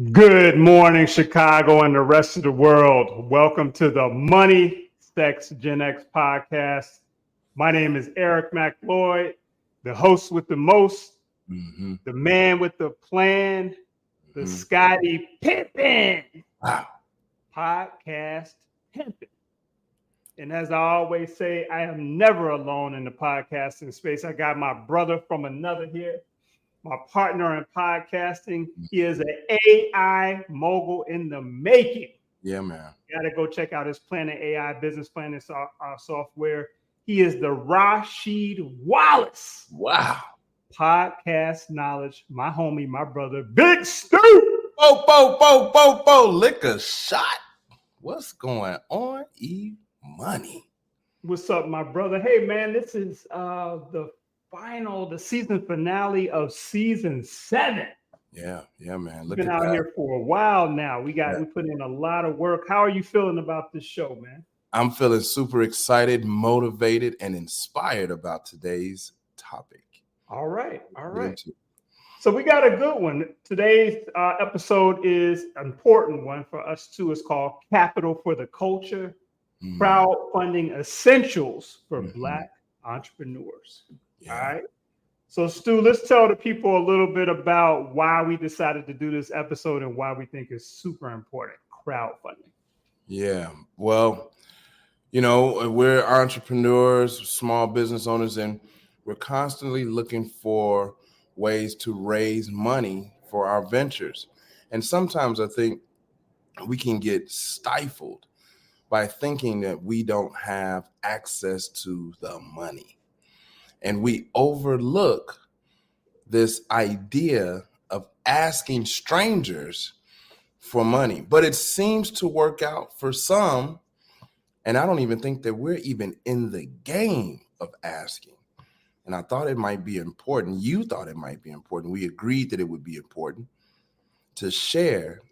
Good morning, Chicago and the rest of the world. Welcome to the MoneySexGenX podcast. My name is Eric McLeod, the host with the most, the man with the plan, the Scotty Pimpin' podcast pimpin'. And as I always say, I am never alone in the podcasting space. I got my brother from another here, my partner in podcasting. He is an AI mogul in the making. Yeah, man. You got to go check out his Planet AI business planning software. He is the Rashid Wallace. Wow. Podcast knowledge, my homie, my brother, Big Stu. Lick a shot. What's going on, E-Money? What's up, my brother? Hey, man, this is the season finale of season 7. Yeah, man. We've been out here for a while now. We put in a lot of work. How are you feeling about this show, man? I'm feeling super excited, motivated, and inspired about today's topic. All right. So we got a good one. Today's episode is an important one for us too. It's called Capital for the Culture, Crowdfunding Essentials for Black Entrepreneurs. Yeah. All right. So Stu, let's tell the people a little bit about why we decided to do this episode and why we think it's super important, crowdfunding. Yeah. Well, we're entrepreneurs, small business owners, and we're constantly looking for ways to raise money for our ventures. And sometimes I think we can get stifled by thinking that we don't have access to the money. And we overlook this idea of asking strangers for money. But it seems to work out for some. And I don't even think that we're even in the game of asking. And I thought it might be important. You thought it might be important. We agreed that it would be important to share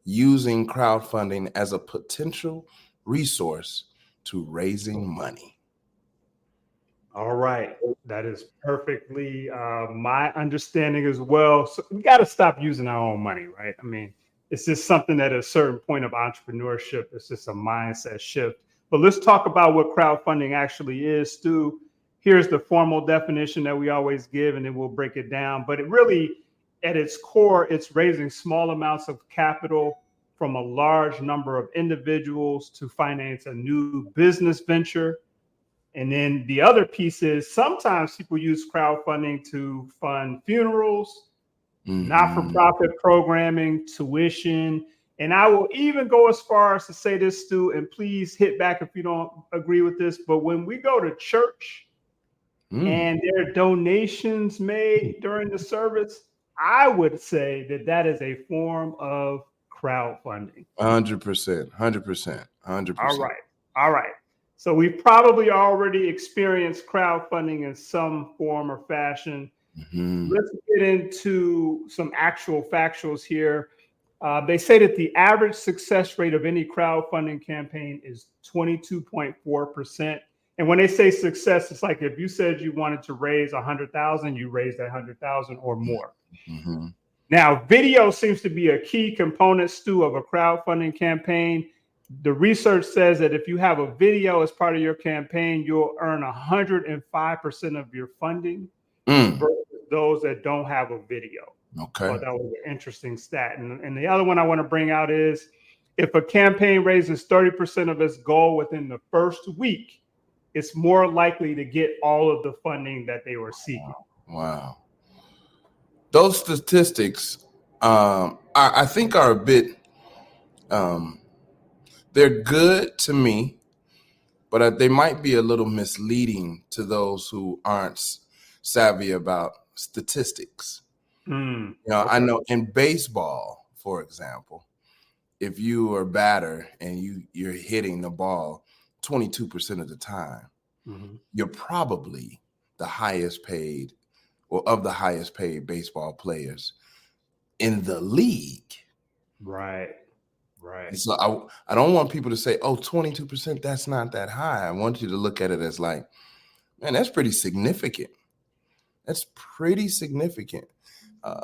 using crowdfunding as a potential resource to raising money. All right. That is perfectly my understanding as well. So we got to stop using our own money, right? I mean, it's just something at a certain point of entrepreneurship. It's just a mindset shift. But let's talk about what crowdfunding actually is, Stu. Here's the formal definition that we always give, and then we'll break it down. But it really, at its core, it's raising small amounts of capital from a large number of individuals to finance a new business venture. And then the other piece is sometimes people use crowdfunding to fund funerals, not-for-profit programming, tuition. And I will even go as far as to say this, Stu, and please hit back if you don't agree with this. But when we go to church and there are donations made during the service, I would say that that is a form of crowdfunding. 100%. All right. So we've probably already experienced crowdfunding in some form or fashion. Let's get into some actual factuals here. They say that the average success rate of any crowdfunding campaign is 22.4%. And when they say success, it's like if you said you wanted to raise 100,000, you raised 100,000 or more. Now, video seems to be a key component, Stu, of a crowdfunding campaign. The research says that if you have a video as part of your campaign, you'll earn 105% of your funding versus those that don't have a video. Okay. So that was an interesting stat. And the other one I want to bring out is if a campaign raises 30% of its goal within the first week, it's more likely to get all of the funding that they were seeking. Wow. Those statistics, I think are a bit, they're good to me, but they might be a little misleading to those who aren't savvy about statistics. I know in baseball, for example, if you are a batter and you're hitting the ball 22% of the time, you're probably the highest paid or of the highest paid baseball players in the league. Right. So I don't want people to say, 22%, that's not that high. I want you to look at it as like, man, that's pretty significant.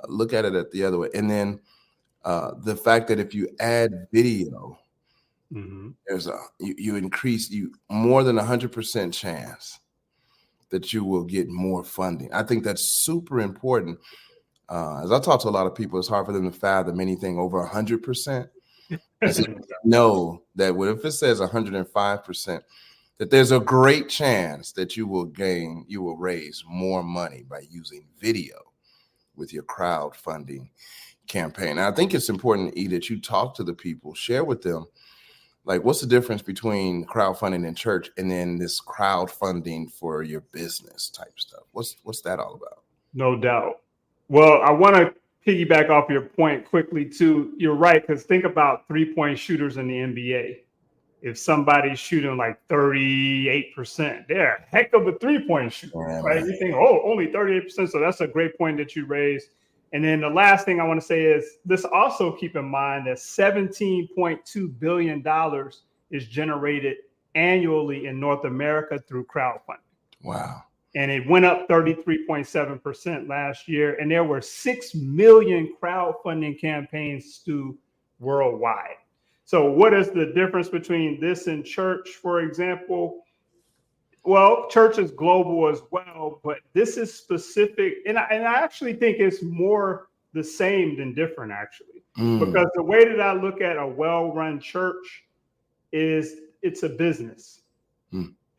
Look at it the other way. And then The fact that if you add video, Mm-hmm. there's you increase more than 100% chance that you will get more funding. I think that's super important. As I talk to a lot of people, it's hard for them to fathom anything over 100%. And so know that if it says 105%, that there's a great chance that you will raise more money by using video with your crowdfunding campaign. And I think it's important, that you talk to the people, share with them, like, what's the difference between crowdfunding in church and then this crowdfunding for your business type stuff? What's that all about? No doubt. Well, I want to piggyback off your point quickly too. You're right, because think about 3-point shooters in the NBA. If somebody's shooting like 38%, they're a heck of a 3-point shooter, right? You think, oh, only 38%. So that's a great point that you raised. And then the last thing I want to say is this: also keep in mind that $17.2 billion is generated annually in North America through crowdfunding. Wow. And it went up 33.7% last year. And there were 6 million crowdfunding campaigns worldwide. So what is the difference between this and church, for example? Well, church is global as well, but this is specific. And I actually think it's more the same than different, actually, because the way that I look at a well-run church is it's a business.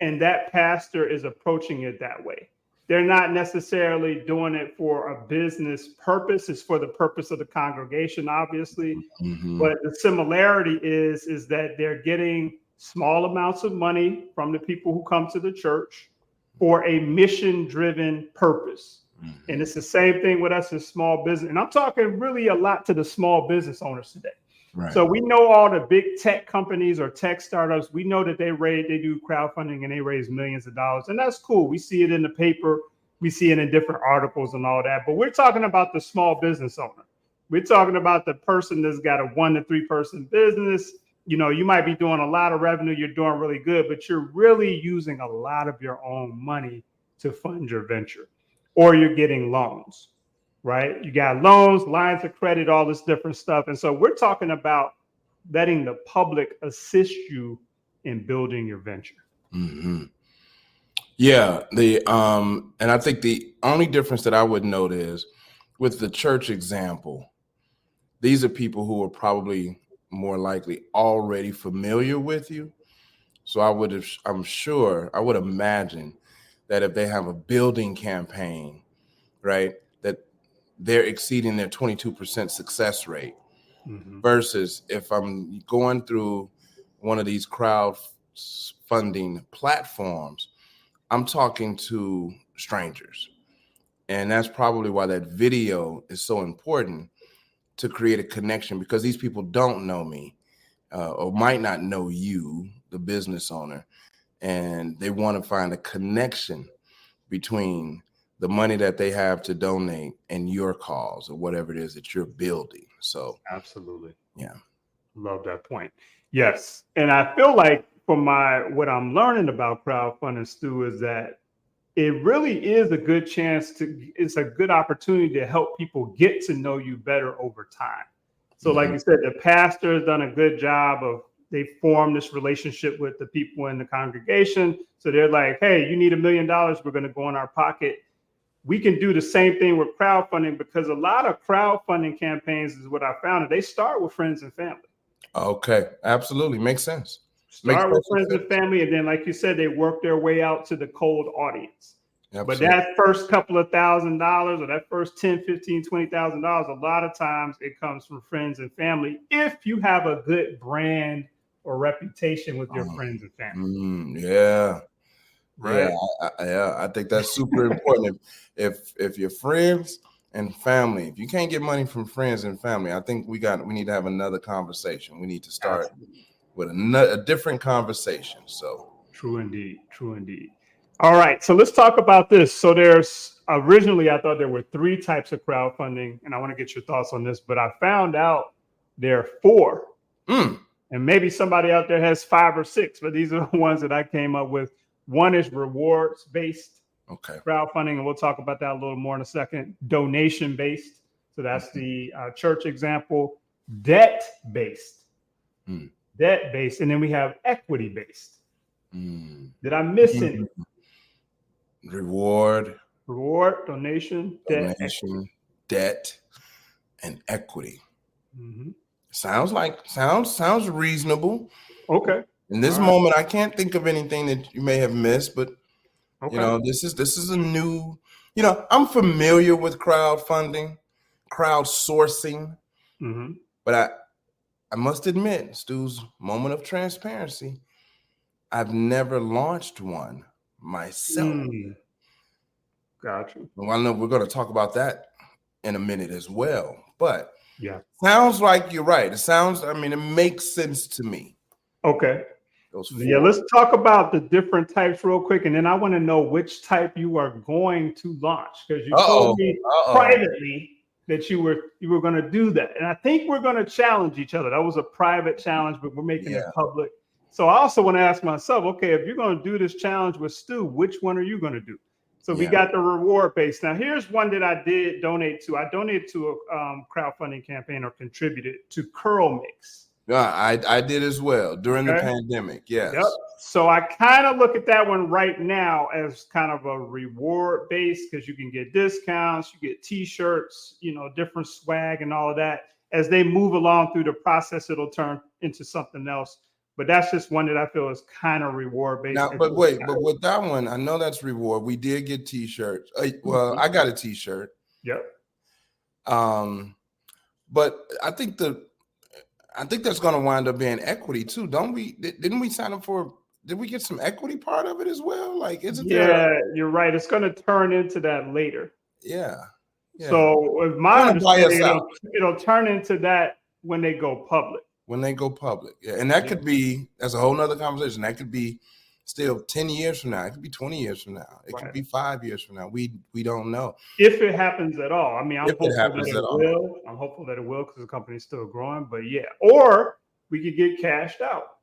And that pastor is approaching it that way. They're not necessarily doing it for a business purpose. It's for the purpose of the congregation, obviously. But the similarity is that they're getting small amounts of money from the people who come to the church for a mission-driven purpose. And it's the same thing with us as small business. And I'm talking really a lot to the small business owners today. Right. So we know all the big tech companies or tech startups. We know that they do crowdfunding and they raise millions of dollars. And that's cool. We see it in the paper. We see it in different articles and all that. But we're talking about the small business owner. We're talking about the person that's got a 1 to 3 person business. You know, you might be doing a lot of revenue. You're doing really good, but you're really using a lot of your own money to fund your venture, or you're getting loans. Right? You got loans, lines of credit, all this different stuff. And so we're talking about letting the public assist you in building your venture. Yeah. And I think the only difference that I would note is with the church example, these are people who are probably more likely already familiar with you. So I would imagine that if they have a building campaign, right, that they're exceeding their 22% success rate versus if I'm going through one of these crowdfunding platforms, I'm talking to strangers. And that's probably why that video is so important, to create a connection, because these people don't know me or might not know you, the business owner, and they want to find a connection between the money that they have to donate and your cause or whatever it is that you're building. So absolutely. Yeah. Love that point. Yes. And I feel like what I'm learning about crowdfunding, Stu, is that it really is a good it's a good opportunity to help people get to know you better over time. So like you said, the pastor has done a good job they formed this relationship with the people in the congregation. So they're like, hey, you need $1 million. We're going to go in our pocket. We can do the same thing with crowdfunding, because a lot of crowdfunding campaigns is what I found. They start with friends and family. Okay. Absolutely. Makes sense. Start with friends and family. And then, like you said, they work their way out to the cold audience. Absolutely. But that first couple of $1,000 or that first $10,000, $15,000, $20,000, a lot of times it comes from friends and family, if you have a good brand or reputation with your friends and family. Yeah. Right. Yeah. I think that's super important. If your friends and family, if you can't get money from friends and family, I think we need to have another conversation. We need to start with a different conversation. So true indeed. All right, so let's talk about this. So originally I thought there were 3 types of crowdfunding, and I want to get your thoughts on this, but I found out there are 4. And maybe somebody out there has 5 or 6, but these are the ones that I came up with. One is rewards-based crowdfunding, and we'll talk about that a little more in a second. Donation-based, so that's the church example. debt-based. Mm. Debt-based. And then we have equity-based. Mm. Did I miss any? Reward, donation, debt, and equity. Mm-hmm. Sounds reasonable. Okay. In this moment, I can't think of anything that you may have missed, but this is a new. I'm familiar with crowdfunding, crowdsourcing, Mm-hmm. but I must admit, Stu's moment of transparency, I've never launched one myself. Gotcha. Well, I know we're going to talk about that in a minute as well, but yeah, sounds like you're right. It makes sense to me. Okay. Let's talk about the different types real quick, and then I want to know which type you are going to launch, because you told me privately that you were going to do that, and I think we're going to challenge each other. That was a private challenge, but we're making it public. So I also want to ask myself, okay, if you're going to do this challenge with Stu, which one are you going to do? So we got the reward base. Now here's one that I did donate to. I donated to a crowdfunding campaign, or contributed to Curl Mix. Yeah, I did as well during the pandemic. Yes. Yep. So I kind of look at that one right now as kind of a reward base, because you can get discounts, you get T-shirts, different swag and all of that. As they move along through the process, it'll turn into something else. But that's just one that I feel is kind of reward based. Now, but with that one, I know that's reward. We did get T-shirts. Well, I got a T-shirt. Yep. But I think that's going to wind up being equity too, don't we? Didn't we sign up for? Did we get some equity part of it as well? Like, isn't there? Yeah, you're right. It's going to turn into that later. Yeah. So, with my understanding, it'll turn into that when they go public. When they go public, and that could be, that's a whole nother conversation. That could be still 10 years from now. It could be 20 years from now. It could be 5 years from now. We don't know if it happens at all. I mean, I'm hopeful that it will. I'm hopeful that it will, because the company's still growing. But or we could get cashed out.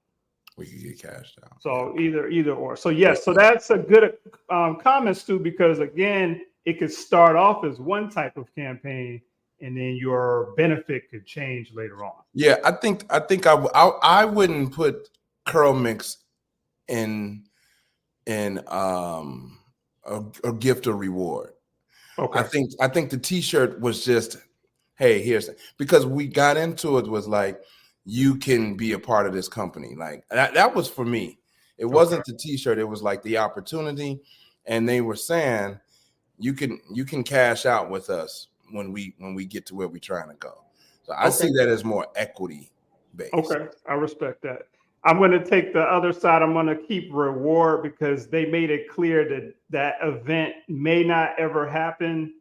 So either or. So yes, so that's a good comment, Stu, because again, it could start off as one type of campaign, and then your benefit could change later on. Yeah, I think I wouldn't put Curl Mix in a gift or reward. Okay. I think the T-shirt was just, hey, here's, because we got into it was like, you can be a part of this company. Like that was for me. It wasn't the T-shirt. It was like the opportunity, and they were saying you can cash out with us when we get to where we're trying to go. So I see that as more equity based. Okay, I respect that. I'm going to take the other side. I'm going to keep reward, because they made it clear that event may not ever happen.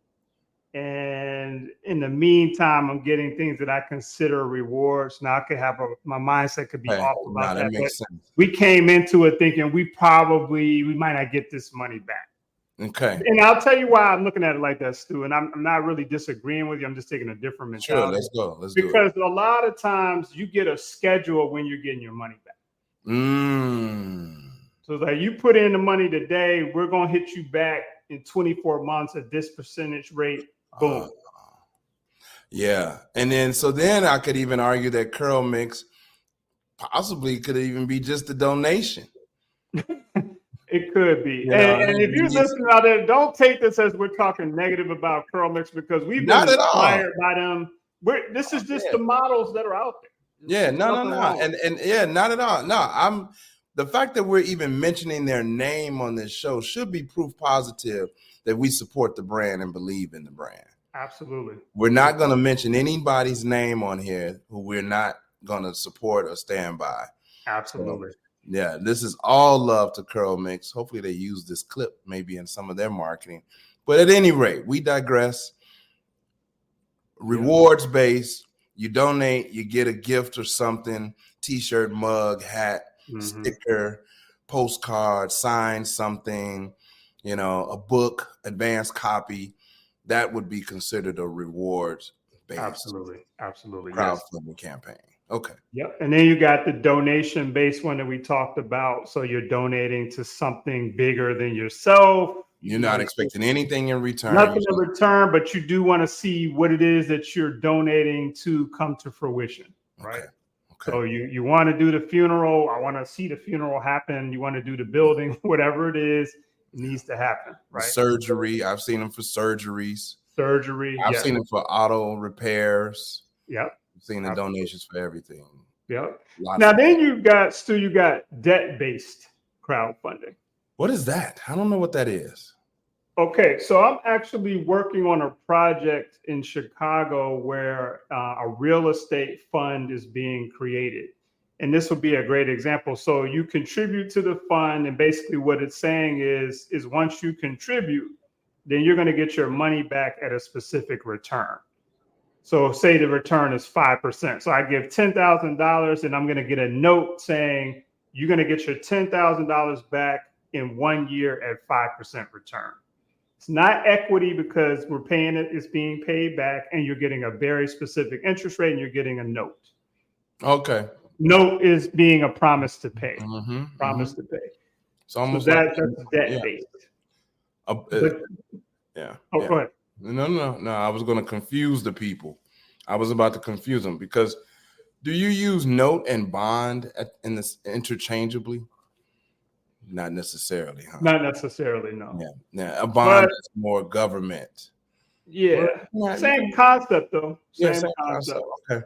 And in the meantime, I'm getting things that I consider rewards. Now I could have my mindset could be off about that. Makes sense. We came into it thinking we might not get this money back. Okay. And I'll tell you why I'm looking at it like that, Stu. And I'm not really disagreeing with you. I'm just taking a different mentality. Sure, let's go. Because a lot of times you get a schedule when you're getting your money back. So it's like, you put in the money today, we're going to hit you back in 24 months at this percentage rate. Boom. Yeah. And then I could even argue that Curl Mix possibly could even be just a donation. It could be. And if you're listening out there, don't take this as we're talking negative about Curl Mix, because we've been inspired by them. This is just the models that are out there. Yeah, no. And not at all. No, the fact that we're even mentioning their name on this show should be proof positive that we support the brand and believe in the brand. Absolutely. We're not going to mention anybody's name on here who we're not going to support or stand by. Absolutely. So, yeah, this is all love to Curl Mix. Hopefully they use this clip maybe in some of their marketing. But at any rate, we digress. Rewards based. You donate, you get a gift or something, T-shirt, mug, hat, sticker, postcard, sign something, a book, advanced copy. That would be considered a rewards based. Absolutely. Crowdfunding campaign. Okay. Yep. And then you got the donation based one that we talked about. So you're donating to something bigger than yourself. You're not expecting anything in return. Nothing in return, but you do want to see what it is that you're donating to come to fruition, right? Okay. So you want to do the funeral. I want to see the funeral happen. You want to do the building, whatever it is, it needs to happen, right? Surgery. I've seen them for surgeries. I've seen them for auto repairs. Yep. I've seen the donations for everything. Yep. Now then you got debt-based crowdfunding. What is that? I don't know what that is. Okay, so I'm actually working on a project in Chicago where a real estate fund is being created. And this would be a great example. So you contribute to the fund, and basically what it's saying is once you contribute, then you're going to get your money back at a specific return. So say the return is 5%. So I give $10,000 and I'm going to get a note saying you're going to get your $10,000 back in 1 year at 5% return. It's not equity because we're paying it, it's being paid back, and you're getting a very specific interest rate and you're getting a note. Okay. Note is being a promise to pay. Promise to pay. It's almost that's debt-based. Yeah. Go ahead. No. I was going to confuse the people. I was about to confuse them because do you use note and bond in this interchangeably? Not necessarily, huh? Not necessarily, no. Yeah. A bond is more government. Yeah. Same concept, though. Same concept. Okay.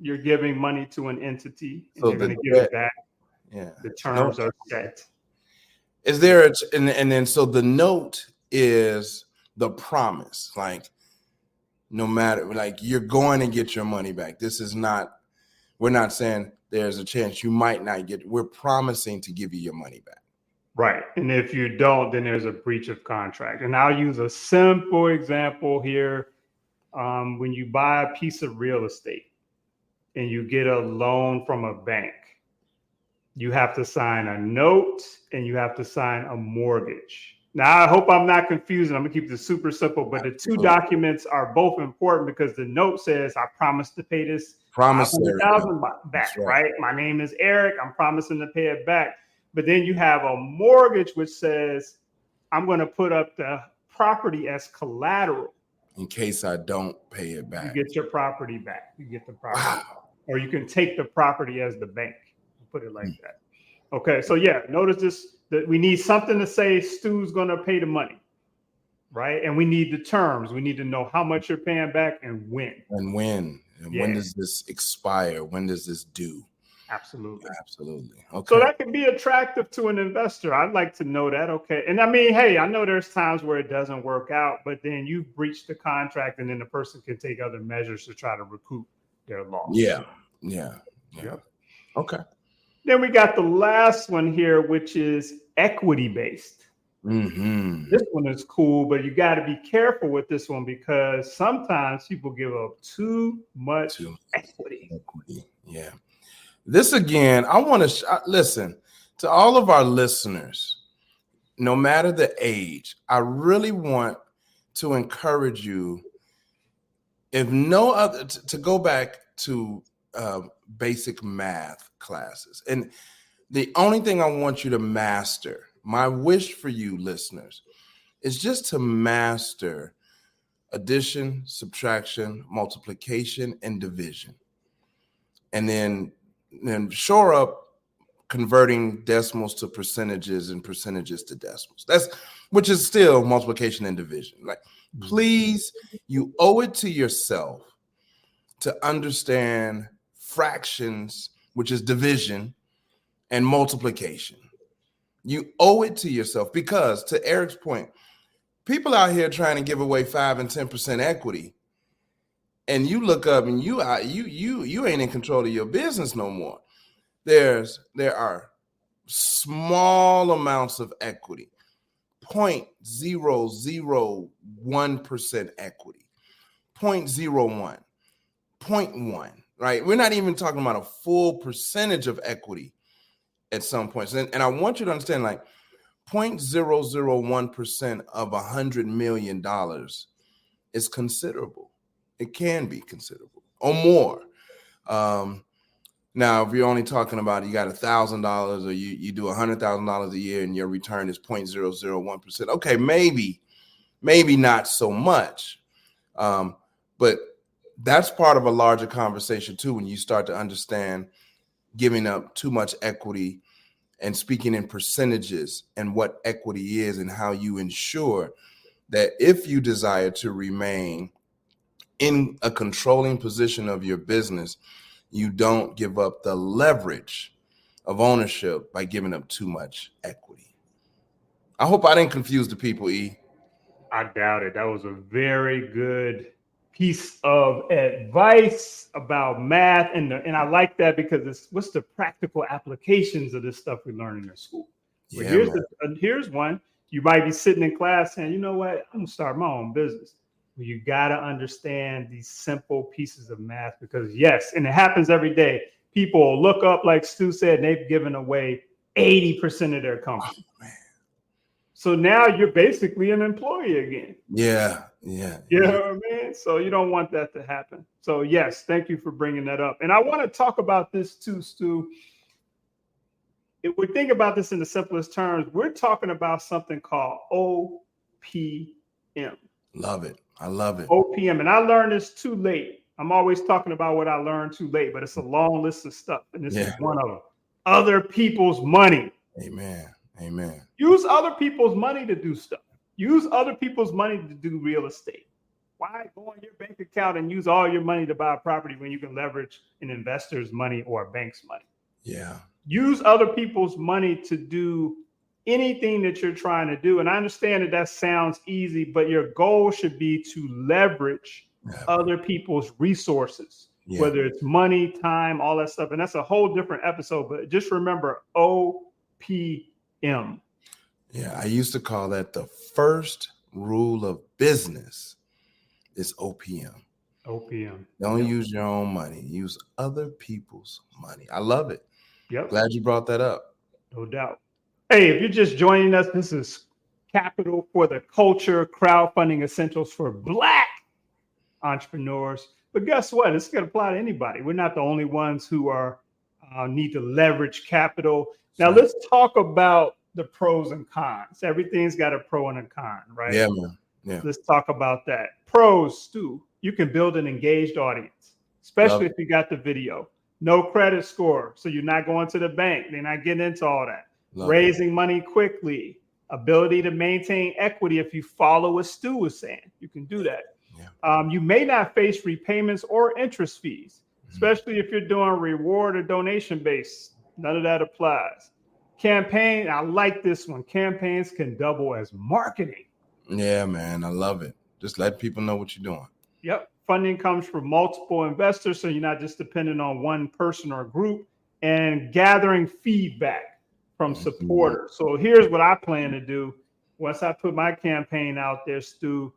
You're giving money to an entity, and so you're going to give it back. Yeah. The terms are set. Is there and then so the note is the promise, like no matter, like you're going to get your money back. This is not, we're not saying there's a chance you might not get, we're promising to give you your money back. Right. And if you don't, then there's a breach of contract. And I'll use a simple example here. When you buy a piece of real estate and you get a loan from a bank, you have to sign a note and you have to sign a mortgage. Now, I hope I'm not confusing. I'm going to keep this super simple, but the two documents are both important because the note says, I promise to pay this $500,000 back, right? My name is Eric. I'm promising to pay it back. But then you have a mortgage which says, I'm going to put up the property as collateral. In case I don't pay it back. You get your property back. You get the property back. Or you can take the property as the bank. Put it like that. Okay, so yeah, notice this, that we need something to say Stu's going to pay the money, right? And we need the terms. We need to know how much you're paying back and when. And when. And when does this expire? When does this due? Absolutely. Okay. So that can be attractive to an investor. I'd like to know that. Okay. And I mean, hey, I know there's times where it doesn't work out, but then you've breached the contract and then the person can take other measures to try to recoup their loss. Yeah. Okay. Then we got the last one here, which is equity based. This one is cool, but you got to be careful with this one because sometimes people give up too much equity. Yeah. This again, I want to listen to all of our listeners, no matter the age. I really want to encourage you, if no other, to go back to basic math classes. And the only thing I want you to master, my wish for you listeners, is just to master addition, subtraction, multiplication, and division. And then shore up converting decimals to percentages and percentages to decimals. Which is still multiplication and division. Like, please, you owe it to yourself to understand fractions, which is division, and multiplication. You owe it to yourself because, to Eric's point, people out here trying to give away 5 and 10% equity, and you look up and you ain't in control of your business no more. There are small amounts of equity, 0.001% equity, 0.01, 0.1, right? We're not even talking about a full percentage of equity at some points. And I want you to understand, like, 0.001% of $100 million is considerable. It can be considerable or more. Now, if you're only talking about you got $1,000 or you do $100,000 a year and your return is 0.001%, okay, maybe not so much. But that's part of a larger conversation too, when you start to understand giving up too much equity and speaking in percentages and what equity is and how you ensure that if you desire to remain in a controlling position of your business, you don't give up the leverage of ownership by giving up too much equity. I hope I didn't confuse the people, E. I doubt it. That was a very good piece of advice about math. And I like that because it's what's the practical applications of this stuff we learn in school. But here's one. You might be sitting in class saying, you know what, I'm gonna start my own business. Well, you gotta understand these simple pieces of math because yes, and it happens every day. People will look up, like Stu said, and they've given away 80% of their company. Oh, man. So now you're basically an employee again. Yeah. You know what I mean? So you don't want that to happen. So yes, thank you for bringing that up. And I want to talk about this too, Stu. If we think about this in the simplest terms, we're talking about something called OPM. Love it. I love it. OPM. And I learned this too late. I'm always talking about what I learned too late, but it's a long list of stuff. And this is one of them. Other people's money. Amen. Use other people's money to do stuff. Use other people's money to do real estate. Why go on your bank account and use all your money to buy a property when you can leverage an investor's money or a bank's money? Yeah. Use other people's money to do anything that you're trying to do. And I understand that sounds easy, but your goal should be to leverage other people's resources, whether it's money, time, all that stuff. And that's a whole different episode, but just remember OPM. Yeah, I used to call that the first rule of business is OPM. OPM. Don't use your own money. Use other people's money. I love it. Yep. Glad you brought that up. No doubt. Hey, if you're just joining us, this is Capital for the Culture, crowdfunding essentials for Black entrepreneurs. But guess what? This can apply to anybody. We're not the only ones who are need to leverage capital. Now, let's talk about the pros and cons. Everything's got a pro and a con, right? Yeah, man. Yeah. Let's talk about that. Pros, Stu, you can build an engaged audience, especially if you got the video. No credit score, so you're not going to the bank. They're not getting into all that. Raising money quickly, ability to maintain equity if you follow what Stu was saying. You can do that. Yeah. You may not face repayments or interest fees, especially if you're doing reward or donation based. None of that applies. Campaign, I like this one. Campaigns can double as marketing. Yeah, man, I love it. Just let people know what you're doing. Yep. Funding comes from multiple investors, so you're not just dependent on one person or group, and gathering feedback from supporters. So here's what I plan to do. Once I put my campaign out there, Stu,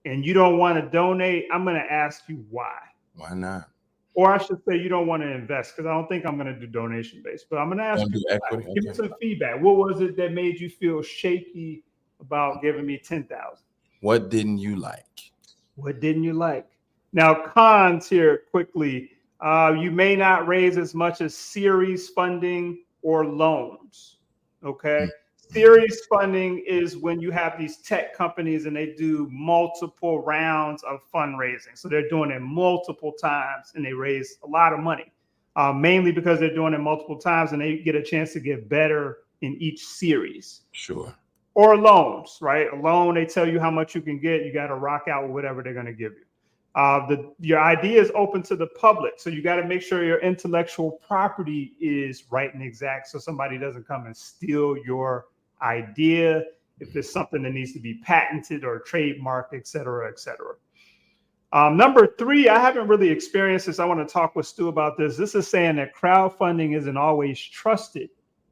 and you don't want to donate, I'm going to ask you why. Why not? Or I should say you don't want to invest, because I don't think I'm going to do donation-based. But I'm going to ask you, equity. Give me some feedback. What was it that made you feel shaky about giving me $10,000? What didn't you like? What didn't you like? Now, cons here quickly. You may not raise as much as series funding or loans. Okay. Series funding is when you have these tech companies and they do multiple rounds of fundraising. So they're doing it multiple times and they raise a lot of money, mainly because they're doing it multiple times and they get a chance to get better in each series. Sure. Or loans, right? A loan, they tell you how much you can get. You got to rock out with whatever they're going to give you. Your idea is open to the public. So you got to make sure your intellectual property is right and exact so somebody doesn't come and steal your idea if it's something that needs to be patented or trademarked, et cetera, et cetera. Number 3, I haven't really experienced this. I want to talk with Stu about this. This is saying that crowdfunding isn't always trusted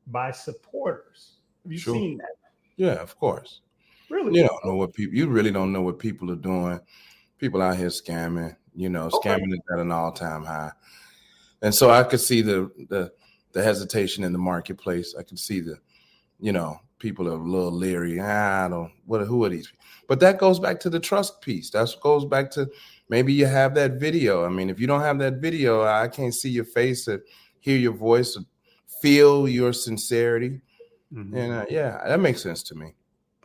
by supporters. Have you seen that? Yeah, of course. Really? You really don't know what people are doing. People out here scamming, scamming is at an all-time high. And so I could see the hesitation in the marketplace. I could see people are a little leery. Who are these people? But that goes back to the trust piece. That goes back to maybe you have that video. I mean, if you don't have that video, I can't see your face hear your voice, feel your sincerity. Mhm. And yeah, that makes sense to me.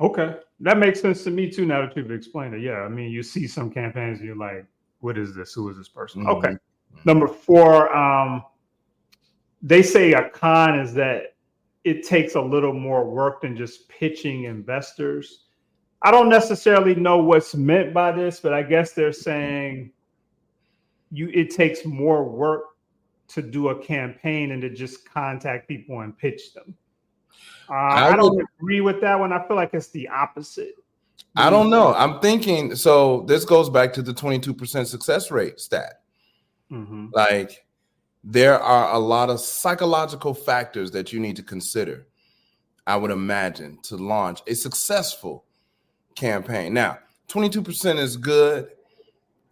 Okay. That makes sense to me too, now that you've explained it. Yeah. I mean, you see some campaigns and you're like, what is this? Who is this person? Okay. Mm-hmm. Number 4, they say a con is that it takes a little more work than just pitching investors. I don't necessarily know what's meant by this, but I guess they're saying it takes more work to do a campaign and to just contact people and pitch them. I don't agree with that one. I feel like it's the opposite. I don't know. I'm thinking, so this goes back to the 22% success rate stat. Mm-hmm. Like, there are a lot of psychological factors that you need to consider, I would imagine, to launch a successful campaign. Now, 22% is good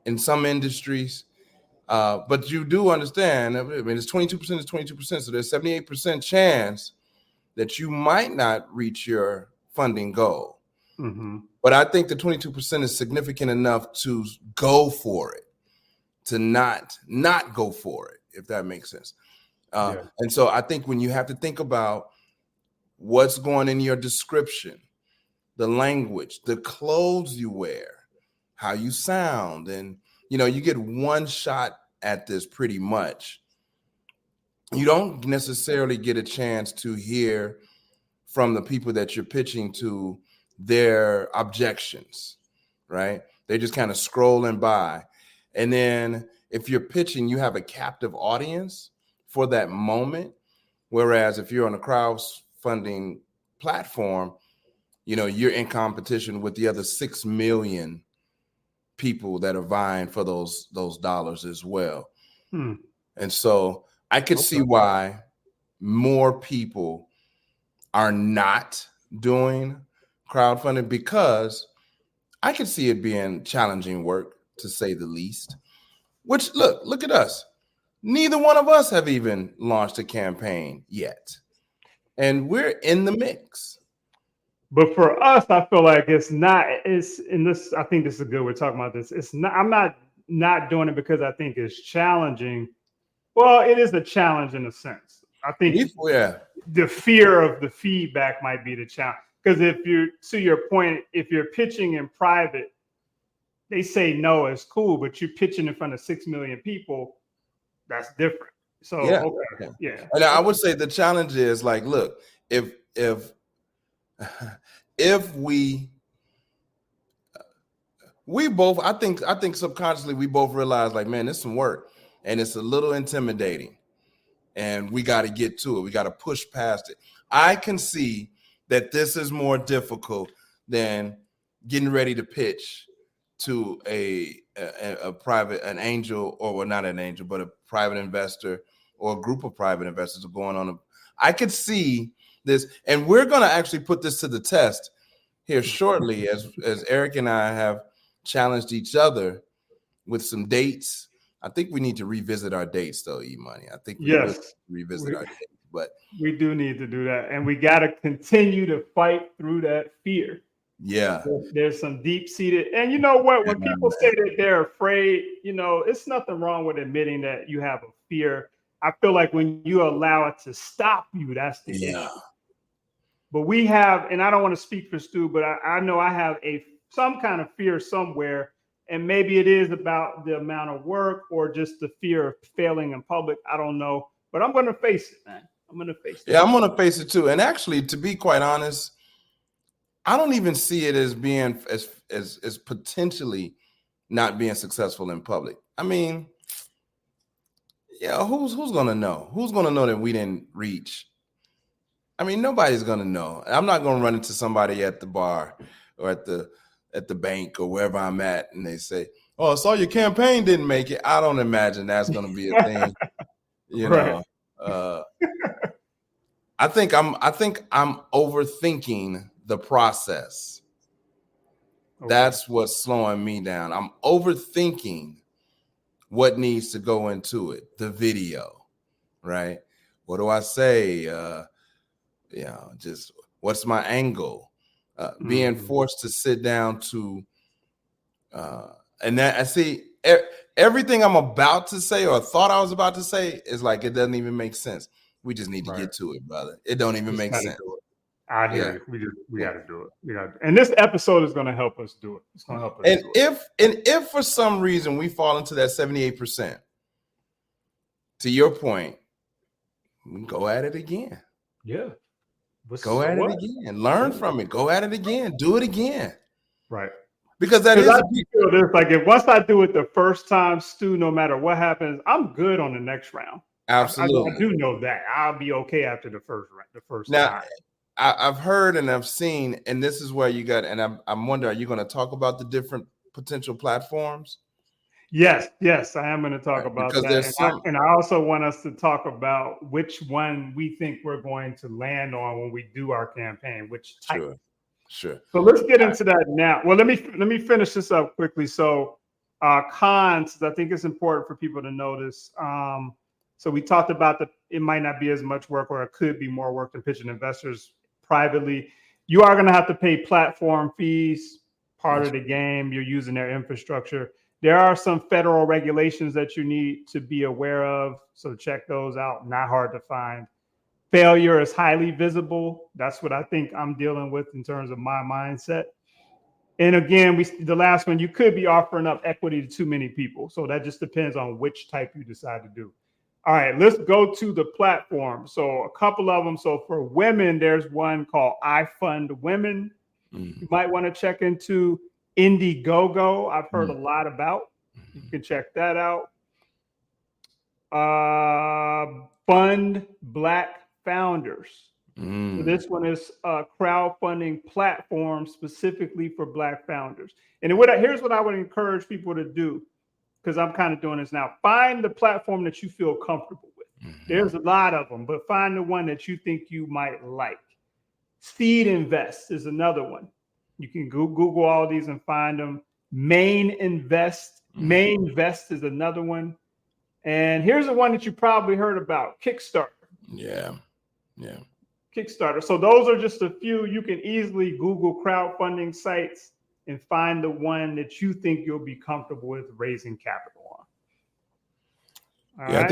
in some industries, but you do understand, I mean, it's 22% is 22%, so there's 78% chance that you might not reach your funding goal. Mm-hmm. But I think the 22% is significant enough to go for it, to not go for it, if that makes sense. And so I think when you have to think about what's going in your description, the language, the clothes you wear, how you sound, and you get one shot at this pretty much. You don't necessarily get a chance to hear from the people that you're pitching to their objections, right? They're just kind of scrolling by. And then if you're pitching, you have a captive audience for that moment. Whereas if you're on a crowdfunding platform, you're in competition with the other 6 million people that are vying for those dollars as well. And so I could see why more people are not doing crowdfunding, because I could see it being challenging work, to say the least. Which, look at us. Neither one of us have even launched a campaign yet. And we're in the mix. But for us, I feel like I think this is good. We're talking about this. I'm not doing it because I think it's challenging. Well, it is a challenge in a sense. I think the fear of the feedback might be the challenge. Because to your point, if you're pitching in private, they say no, it's cool, but you're pitching in front of 6 million people, that's different. So, yeah. And I would say the challenge is, like, look, if we both, I think subconsciously we both realize, like, man, it's some work and it's a little intimidating and we got to get to it. We got to push past it. I can see that this is more difficult than getting ready to pitch to a private, an angel, or well, not an angel, but a private investor or a group of private investors are going on. I could see this, and we're going to actually put this to the test here shortly, as Eric and I have challenged each other with some dates. I think we need to revisit our dates, though, E-Money. I think we really revisit our dates, but we do need to do that, and we got to continue to fight through that fear. Yeah, there's some deep-seated, and you know what? When people say that they're afraid, it's nothing wrong with admitting that you have a fear. I feel like when you allow it to stop you, that's the issue. But we have, and I don't want to speak for Stu, but I know I have some kind of fear somewhere, and maybe it is about the amount of work or just the fear of failing in public. I don't know, but I'm going to face it, man. I'm going to face it. Yeah, I'm going to face it too. And actually, to be quite honest, I don't even see it as being as potentially not being successful in public. I mean, who's going to know? Who's going to know that we didn't reach? I mean, nobody's going to know. I'm not going to run into somebody at the bar or at the bank or wherever I'm at, and they say, "Oh, I saw your campaign didn't make it." I don't imagine that's going to be a thing. Know, I think I'm overthinking the process. That's what's slowing me down. I'm overthinking what needs to go into it. The video, right? What do I say? Just what's my angle? Being forced to sit down to, and that I see everything I'm about to say or thought I was about to say is like it doesn't even make sense. We just need to get to it, brother. It don't even make sense. I hear you. We got to do it. And this episode is going to help us do it. It's going to help us. If for some reason we fall into that 78%, to your point, go at it again. Yeah. Go at it again. Learn from it. Go at it again. Do it again. Right. Because that is I feel this, like if once I do it the first time, Stu, no matter what happens, I'm good on the next round. Absolutely. I do know that. I'll be okay after the first round, the first now, time. I've heard and I've seen, and this is where you got, and I'm wondering, are you going to talk about the different potential platforms? Yes, I am going to talk about because that. There's and I also want us to talk about which one we think we're going to land on when we do our campaign, which type. Sure. So let's get into that now. Well, let me finish this up quickly. So cons, I think it's important for people to notice. So we talked about it might not be as much work, or it could be more work than pitching investors privately. You are going to have to pay platform fees, part of the game. You're using their infrastructure. There are some federal regulations that you need to be aware of. So check those out. Not hard to find. Failure is highly visible. That's what I think I'm dealing with in terms of my mindset. And again, the last one, you could be offering up equity to too many people. So that just depends on which type you decide to do. All right, let's go to the platform. So a couple of them. So for women, there's one called iFundWomen. You might want to check into Indiegogo. I've heard a lot about. You can check that out. Fund Black Founders. So this one is a crowdfunding platform specifically for Black founders. And here's what I would encourage people to do, because I'm kind of doing this now. Find the platform that you feel comfortable with. There's a lot of them, but find the one that you think you might like. Seed Invest is another one. You can Google all these and find them. Main Invest is another one. And here's the one that you probably heard about, Kickstarter. Yeah. Kickstarter. So those are just a few. You can easily Google crowdfunding sites and find the one that you think you'll be comfortable with raising capital on. All right?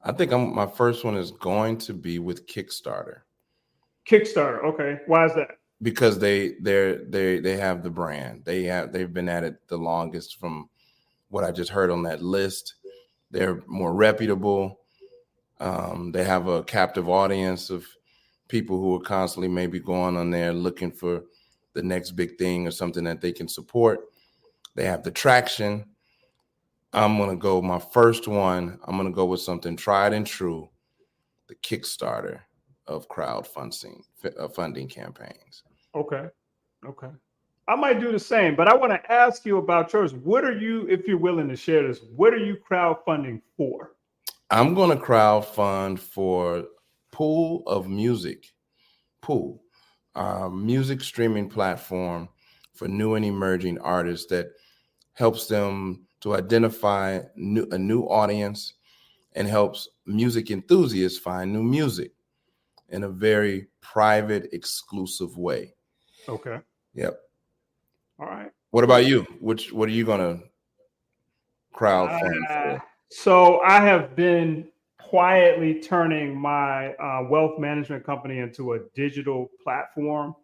I think my first one is going to be with Kickstarter. Kickstarter, okay. Why is that? Because they have the brand. They've been at it the longest from what I just heard on that list. They're more reputable. They have a captive audience of people who are constantly maybe going on there looking for the next big thing or something that they can support. They have the traction. I'm going to go my first one. I'm going to go with something tried and true, the Kickstarter of funding campaigns. Okay. I might do the same, but I want to ask you about yours. What are you, if you're willing to share this, what are you crowdfunding for? I'm going to crowdfund for Pool of Music. Pool, music streaming platform for new and emerging artists that helps them to identify a new audience and helps music enthusiasts find new music in a very private, exclusive way. Okay. Yep. All right. What about you? What are you going to crowdfund for? So I have been quietly turning my wealth management company into a digital platform.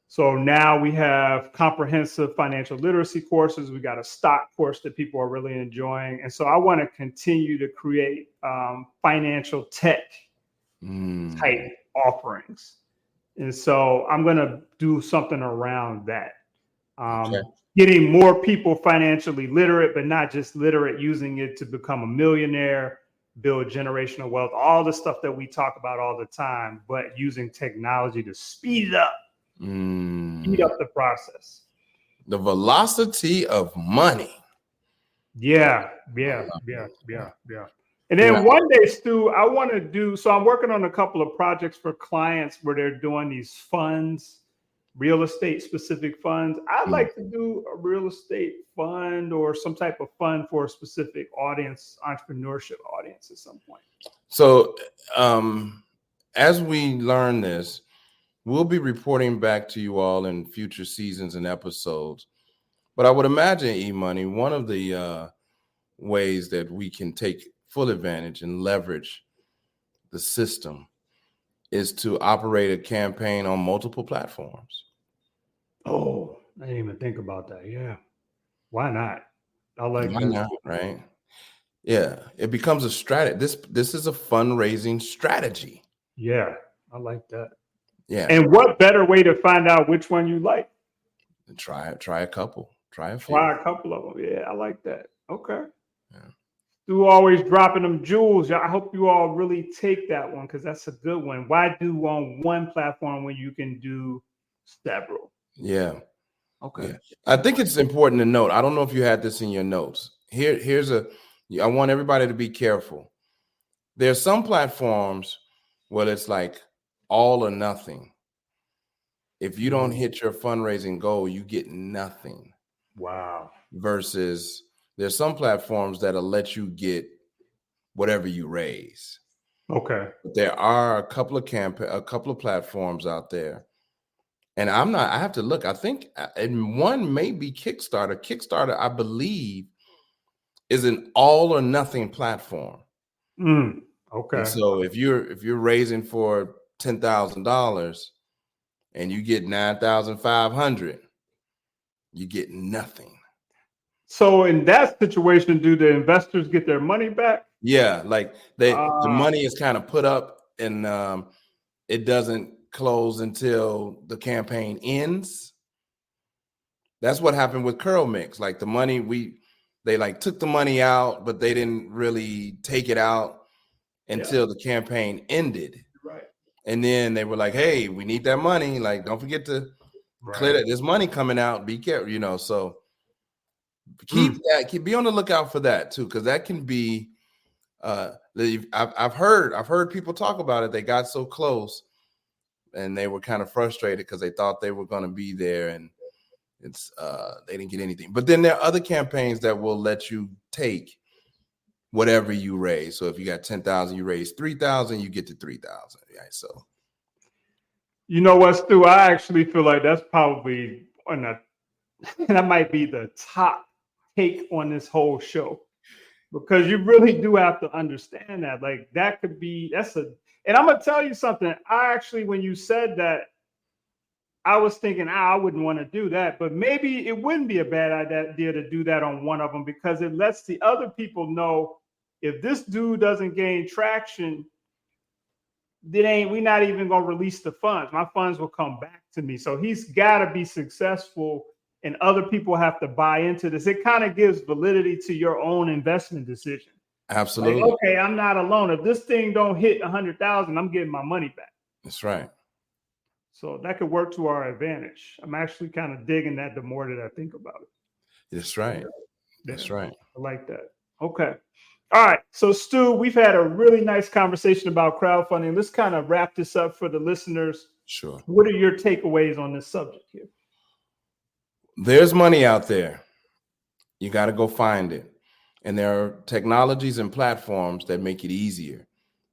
So now we have comprehensive financial literacy courses. We got a stock course that people are really enjoying. And so I want to continue to create financial tech type offerings. And so I'm going to do something around that. Getting more people financially literate, but not just literate, using it to become a millionaire, build generational wealth, all the stuff that we talk about all the time, but using technology to speed it up, speed up the process. The velocity of money. Yeah. And then one day, Stu, I want to do, so I'm working on a couple of projects for clients where they're doing these funds, real estate specific funds. I'd like to do a real estate fund or some type of fund for a specific audience, entrepreneurship audience at some point. So as we learn this, we'll be reporting back to you all in future seasons and episodes. But I would imagine, E-Money, one of the ways that we can take full advantage and leverage the system is to operate a campaign on multiple platforms. Oh, I didn't even think about that. Yeah. Why not? I like Why that. not, right? Yeah, it becomes a strategy. This is a fundraising strategy. Yeah, I like that. Yeah. And what better way to find out which one you like? Try a couple. Try a few. Try a couple of them. Yeah, I like that. Okay. Yeah. You always dropping them jewels. I hope you all really take that one because that's a good one. Why do on one platform when you can do several? Yeah. Okay. Yeah. I think it's important to note. I don't know if you had this in your notes. I want everybody to be careful. There are some platforms where it's like all or nothing. If you don't hit your fundraising goal, you get nothing. Wow. Versus there's some platforms that'll let you get whatever you raise. Okay. But there are a couple of platforms out there. And I have to look. I think and one may be Kickstarter. Kickstarter, I believe, is an all or nothing platform. Okay. And so if you're raising for $10,000 and you get 9,500, you get nothing. So in that situation, do the investors get their money back? Yeah, like the money is kind of put up and it doesn't close until the campaign ends. That's what happened with Curl Mix. Like the money they like took the money out, but they didn't really take it out until the campaign ended. Right. And then they were like, hey, we need that money. Like, don't forget to clear that. There's money coming out. Be careful, so be on the lookout for that too, because that can be I've heard people talk about it. They got so close and they were kind of frustrated because they thought they were going to be there and they didn't get anything. But then there are other campaigns that will let you take whatever you raise. So if you got 10,000, you raise 3,000, you get to 3,000. Right? So, you know what, Stu? I actually feel like that's probably that might be the top take on this whole show, because you really do have to understand that. Like that could be and I'm gonna tell you something. I actually, when you said that, I was thinking, I wouldn't want to do that, but maybe it wouldn't be a bad idea to do that on one of them, because it lets the other people know if this dude doesn't gain traction, we're not even going to release the funds. My funds will come back to me. So he's got to be successful and other people have to buy into this. It kind of gives validity to your own investment decision. Absolutely. Like, okay, I'm not alone. If this thing don't hit 100,000, I'm getting my money back. That's right. So that could work to our advantage. I'm actually kind of digging that the more that I think about it. That's right. That's right. I like that. Okay. All right. So Stu, we've had a really nice conversation about crowdfunding. Let's kind of wrap this up for the listeners. Sure. What are your takeaways on this subject here? There's money out there. You got to go find it. And there are technologies and platforms that make it easier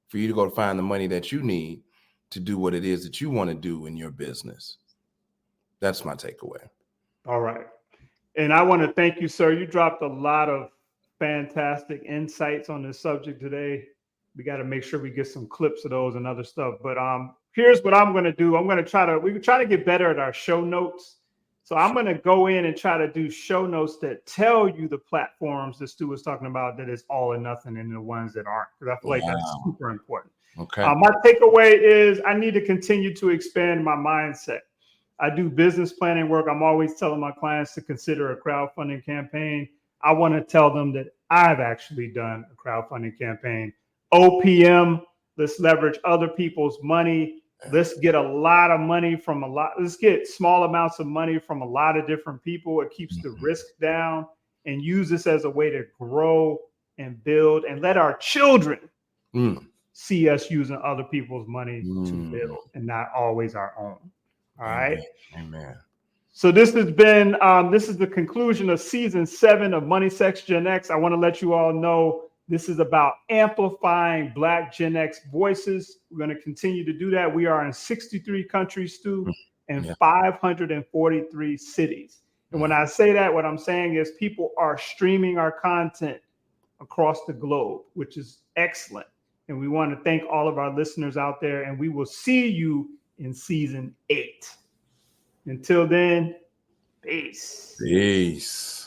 for you to go find the money that you need to do what it is that you want to do in your business. That's my takeaway. All right. And I want to thank you, sir. You dropped a lot of fantastic insights on this subject today. We got to make sure we get some clips of those and other stuff. But here's what I'm going to do. We're trying to get better at our show notes. So I'm going to go in and try to do show notes that tell you the platforms that Stu was talking about that is all or nothing, and the ones that aren't, because I feel like that's super important. Okay. My takeaway is I need to continue to expand my mindset. I do business planning work. I'm always telling my clients to consider a crowdfunding campaign. I want to tell them that I've actually done a crowdfunding campaign. OPM, let's leverage other people's money. Let's get a lot of money let's get small amounts of money from a lot of different people. It keeps the risk down, and use this as a way to grow and build and let our children see us using other people's money to build and not always our own. All right. Amen. So this has been, this is the conclusion of season 7 of MoneySexGenX. I want to let you all know this is about amplifying Black Gen X voices. We're going to continue to do that. We are in 63 countries, Stu, and 543 cities. And when I say that, what I'm saying is people are streaming our content across the globe, which is excellent. And we want to thank all of our listeners out there, and we will see you in season 8. Until then, peace. Peace.